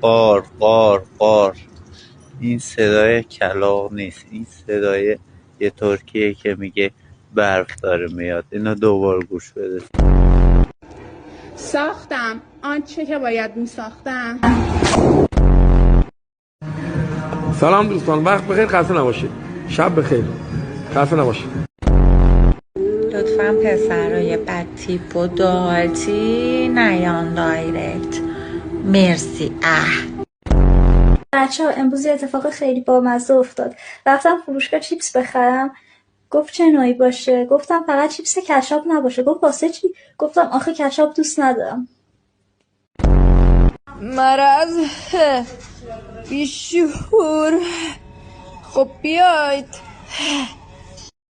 قار قار قار. این صدای کلاغ نیست، این صدای یه ترکیه که میگه برف داره میاد. اینو دوبار گوش بده. ساختم آنچه که باید میساختم. سلام دوستان، وقت بخیر، خسته نباشید. شب بخیر، خسته نباشید. لطفاً پسرای بد تیپ و دالتی نیان دایرکت. مرسی. بچه‌ها امروز یه اتفاق خیلی بامزه افتاد. رفتم فروشگاه چیپس بخرم، گفت چه نوعی باشه؟ گفتم فقط چیپس کچاپ نباشه. گفت واسه چی؟ گفتم آخه کچاپ دوست ندارم. مرض بیشعور. خب بیاید